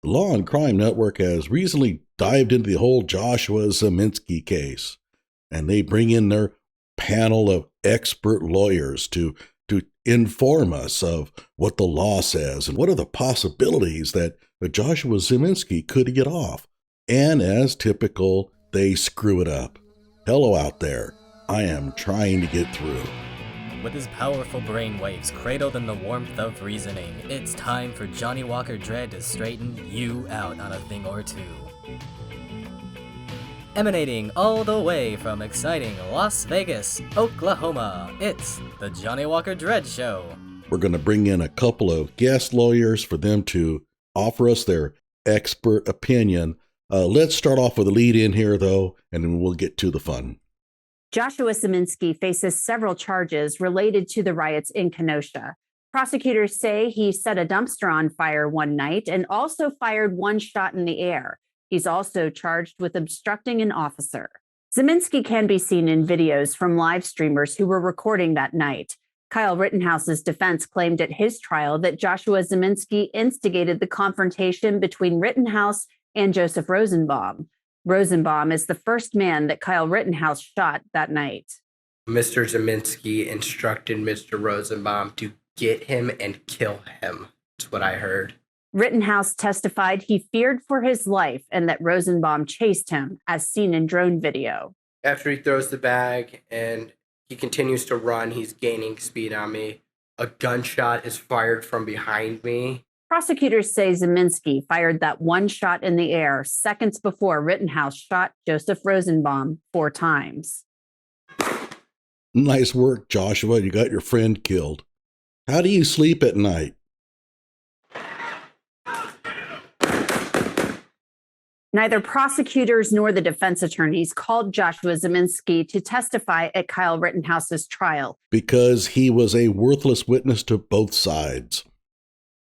The Law and Crime Network has recently dived into the whole Joshua Ziminski case, and they bring in their panel of expert lawyers to inform us of what the law says and what are the possibilities that Joshua Ziminski could get off. And as typical, they screw it up. Hello out there. I am trying to get through. With his powerful brainwaves cradled in the warmth of reasoning, it's time for Johnny Walker Dredd to straighten you out on a thing or two. Emanating all the way from exciting Las Vegas, Oklahoma, it's the Johnny Walker Dredd Show. We're going to bring in a couple of guest lawyers for them to offer us their expert opinion. Let's start off with a lead in here, though, and then we'll get to the fun. Joshua Ziminski faces several charges related to the riots in Kenosha. Prosecutors say he set a dumpster on fire one night and also fired one shot in the air. He's also charged with obstructing an officer. Ziminski can be seen in videos from live streamers who were recording that night. Kyle Rittenhouse's defense claimed at his trial that Joshua Ziminski instigated the confrontation between Rittenhouse and Joseph Rosenbaum. Rosenbaum is the first man that Kyle Rittenhouse shot that night. Mr. Ziminski instructed Mr. Rosenbaum to get him and kill him. That's what I heard. Rittenhouse testified he feared for his life and that Rosenbaum chased him, as seen in drone video. After he throws the bag and he continues to run, he's gaining speed on me. A gunshot is fired from behind me. Prosecutors say Ziminski fired that one shot in the air seconds before Rittenhouse shot Joseph Rosenbaum 4 times. Nice work, Joshua. You got your friend killed. How do you sleep at night? Neither prosecutors nor the defense attorneys called Joshua Ziminski to testify at Kyle Rittenhouse's trial. Because he was a worthless witness to both sides.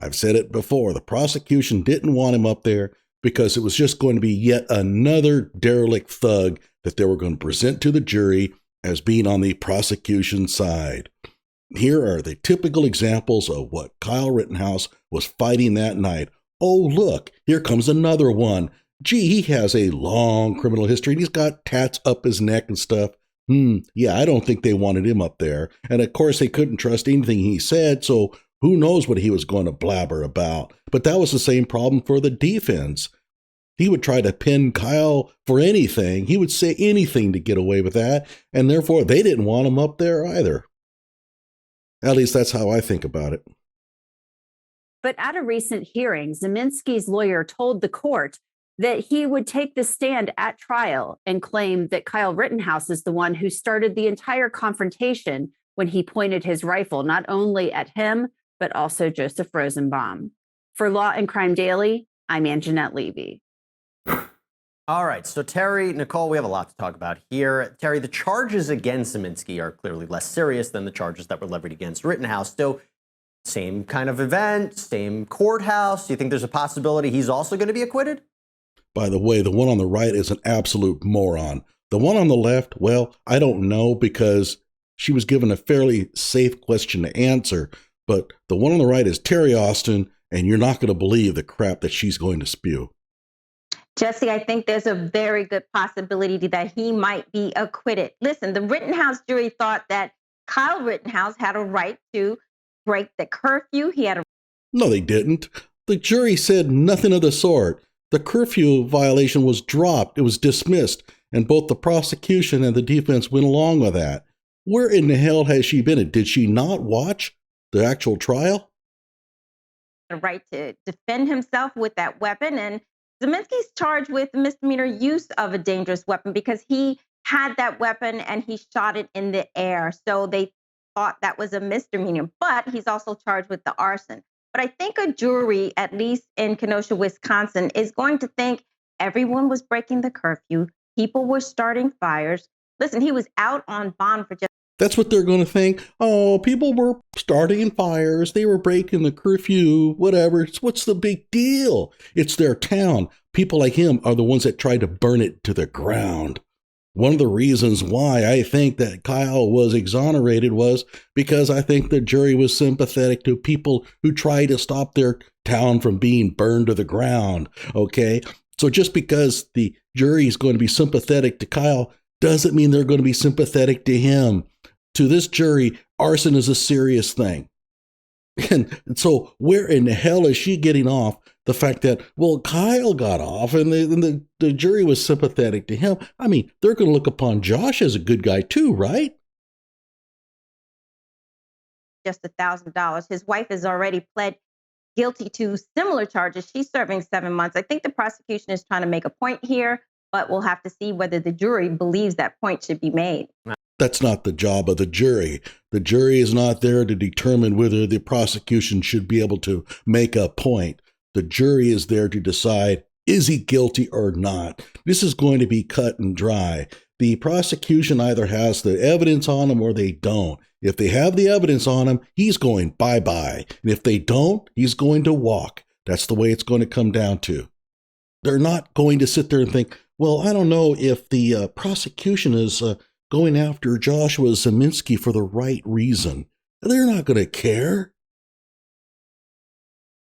I've said it before, the prosecution didn't want him up there because it was just going to be yet another derelict thug that they were going to present to the jury as being on the prosecution side. Here are the typical examples of what Kyle Rittenhouse was fighting that night. Oh, look, here comes another one. Gee, he has a long criminal history and he's got tats up his neck and stuff. Yeah, I don't think they wanted him up there. And of course, they couldn't trust anything he said, so who knows what he was going to blabber about. But that was the same problem for the defense. He would try to pin Kyle for anything. He would say anything to get away with that, and therefore they didn't want him up there either. At least that's how I think about it. But at a recent hearing, Ziminski's lawyer told the court that he would take the stand at trial and claim that Kyle Rittenhouse is the one who started the entire confrontation when he pointed his rifle not only at him, but also Joseph Rosenbaum. For Law and Crime Daily, I'm Anjanette Levy. All right, so Terri, Nicole, we have a lot to talk about here. Terri, the charges against Ziminski are clearly less serious than the charges that were levied against Rittenhouse. So same kind of event, same courthouse. Do you think there's a possibility he's also going to be acquitted? By the way, the one on the right is an absolute moron. The one on the left, well, I don't know because she was given a fairly safe question to answer. But the one on the right is Terri Austin, and you're not going to believe the crap that she's going to spew. Jesse, I think there's a very good possibility that he might be acquitted. Listen, the Rittenhouse jury thought that Kyle Rittenhouse had a right to break the curfew. No, they didn't. The jury said nothing of the sort. The curfew violation was dropped. It was dismissed, and both the prosecution and the defense went along with that. Where in the hell has she been? Did she not watch the actual trial? A right to defend himself with that weapon. And Ziminski's charged with misdemeanor use of a dangerous weapon because he had that weapon and he shot it in the air. So they thought that was a misdemeanor, but he's also charged with the arson. But I think a jury, at least in Kenosha, Wisconsin, is going to think everyone was breaking the curfew. People were starting fires. Listen, he was out on bond for just... That's what they're going to think. Oh, people were starting fires. They were breaking the curfew, whatever. What's the big deal? It's their town. People like him are the ones that tried to burn it to the ground. One of the reasons why I think that Kyle was exonerated was because I think the jury was sympathetic to people who tried to stop their town from being burned to the ground, okay? So just because the jury is going to be sympathetic to Kyle doesn't mean they're going to be sympathetic to him. To this jury, arson is a serious thing. And so where in the hell is she getting off the fact that, well, Kyle got off and the jury was sympathetic to him? I mean, they're going to look upon Josh as a good guy too, right? Just $1,000. His wife has already pled guilty to similar charges. She's serving 7 months. I think the prosecution is trying to make a point here, but we'll have to see whether the jury believes that point should be made. That's not the job of the jury. The jury is not there to determine whether the prosecution should be able to make a point. The jury is there to decide, is he guilty or not? This is going to be cut and dry. The prosecution either has the evidence on him or they don't. If they have the evidence on him, he's going bye-bye. And if they don't, he's going to walk. That's the way it's going to come down to. They're not going to sit there and think, well, I don't know if the prosecution is going after Joshua Ziminski for the right reason. They're not going to care.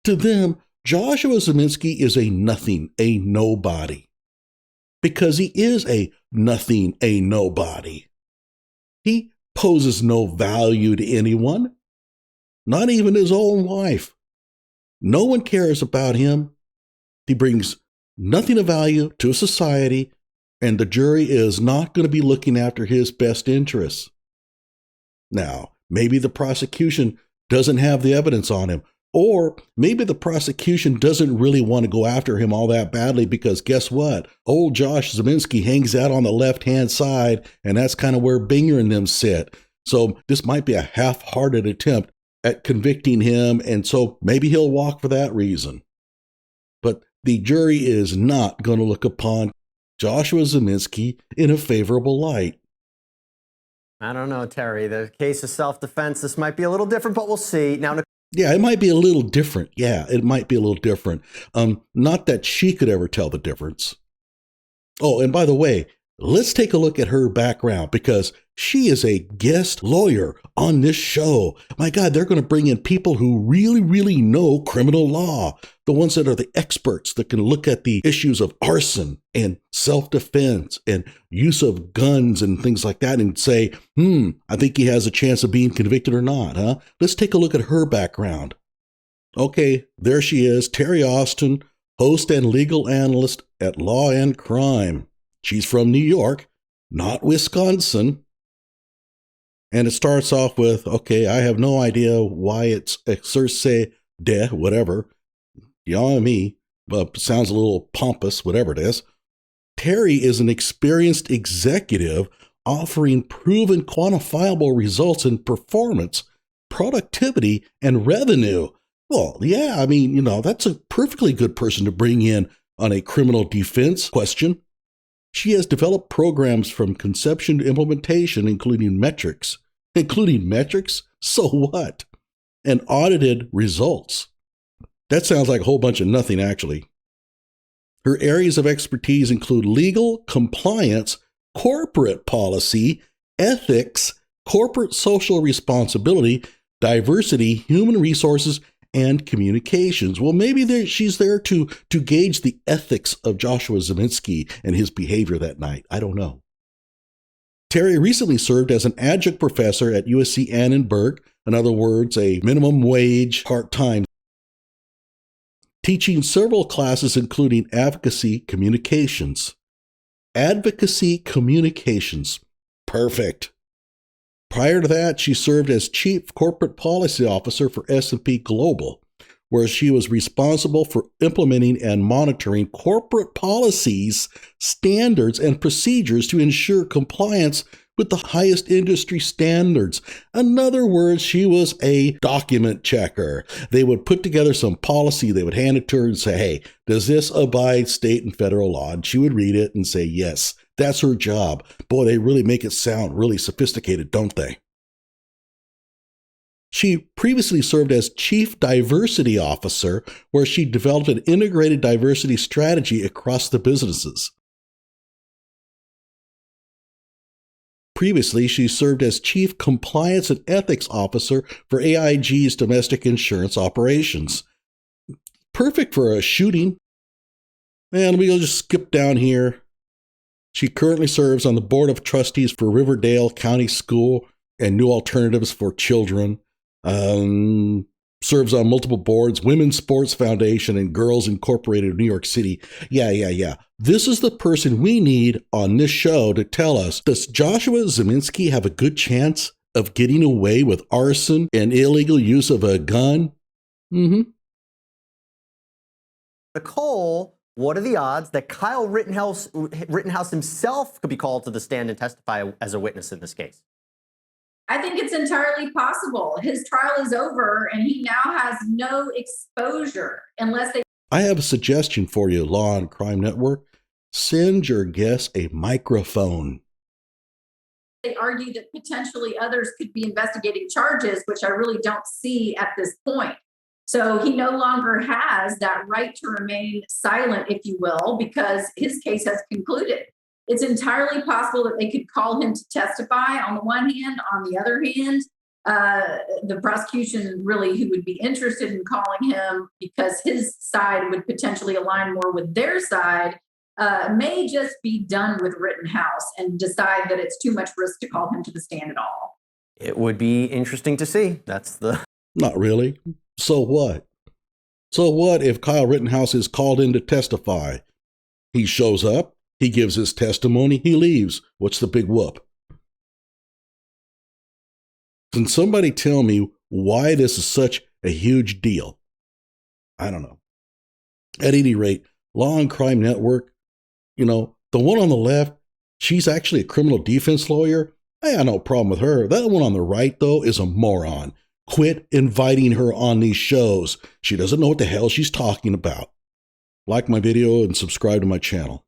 To them, Joshua Ziminski is a nothing, a nobody. Because he is a nothing, a nobody. He poses no value to anyone, not even his own wife. No one cares about him. He brings nothing of value to society, and the jury is not going to be looking after his best interests. Now, maybe the prosecution doesn't have the evidence on him, or maybe the prosecution doesn't really want to go after him all that badly because guess what? Old Josh Ziminski hangs out on the left-hand side, and that's kind of where Binger and them sit. So this might be a half-hearted attempt at convicting him, and so maybe he'll walk for that reason. But the jury is not going to look upon Joshua Ziminski in a favorable light. I don't know, Terry. The case of self-defense, this might be a little different, but we'll see. Now, yeah, it might be a little different. Yeah, it might be a little different. Not that she could ever tell the difference. Oh, and by the way, let's take a look at her background because she is a guest lawyer on this show. My God, they're going to bring in people who really, really know criminal law. The ones that are the experts that can look at the issues of arson and self-defense and use of guns and things like that and say, I think he has a chance of being convicted or not, huh? Let's take a look at her background. Okay, there she is, Terri Austin, host and legal analyst at Law and Crime. She's from New York, not Wisconsin. And it starts off with, okay, I have no idea why it's exerce de, whatever. You know me, but sounds a little pompous, whatever it is. Terri is an experienced executive offering proven quantifiable results in performance, productivity, and revenue. Well, yeah, I mean, that's a perfectly good person to bring in on a criminal defense question. She has developed programs from conception to implementation, including metrics. Including metrics? So what? And audited results. That sounds like a whole bunch of nothing, actually. Her areas of expertise include legal, compliance, corporate policy, ethics, corporate social responsibility, diversity, human resources, and communications. Well, maybe she's there to gauge the ethics of Joshua Ziminski and his behavior that night. I don't know. Terri recently served as an adjunct professor at USC Annenberg, in other words, a minimum wage part-time, teaching several classes including advocacy communications. Advocacy communications. Perfect. Prior to that, she served as Chief Corporate Policy Officer for S&P Global, where she was responsible for implementing and monitoring corporate policies, standards, and procedures to ensure compliance with the highest industry standards. In other words, she was a document checker. They would put together some policy, they would hand it to her and say, hey, does this abide state and federal law? And she would read it and say, yes. That's her job. Boy, they really make it sound really sophisticated, don't they? She previously served as Chief Diversity Officer, where she developed an integrated diversity strategy across the businesses. Previously, she served as Chief Compliance and Ethics Officer for AIG's domestic insurance operations. Perfect for a shooting. And we'll just skip down here. She currently serves on the Board of Trustees for Riverdale County School and New Alternatives for Children. Serves on multiple boards, Women's Sports Foundation and Girls Incorporated of New York City. Yeah. This is the person we need on this show to tell us, does Joshua Ziminski have a good chance of getting away with arson and illegal use of a gun? Nicole, what are the odds that Kyle Rittenhouse himself could be called to the stand and testify as a witness in this case? I think it's entirely possible. His trial is over and he now has no exposure unless they. I have a suggestion for you, Law and Crime Network. Send your guests a microphone. They argue that potentially others could be investigating charges, which I really don't see at this point. So he no longer has that right to remain silent, if you will, because his case has concluded. It's entirely possible that they could call him to testify on the one hand. On the other hand, the prosecution really, who would be interested in calling him because his side would potentially align more with their side, may just be done with Rittenhouse and decide that it's too much risk to call him to the stand at all. It would be interesting to see. That's the... Not really. So what? So what if Kyle Rittenhouse is called in to testify? He shows up. He gives his testimony, he leaves. What's the big whoop? Can somebody tell me why this is such a huge deal? I don't know. At any rate, Law and Crime Network, the one on the left, she's actually a criminal defense lawyer. I have no problem with her. That one on the right, though, is a moron. Quit inviting her on these shows. She doesn't know what the hell she's talking about. Like my video and subscribe to my channel.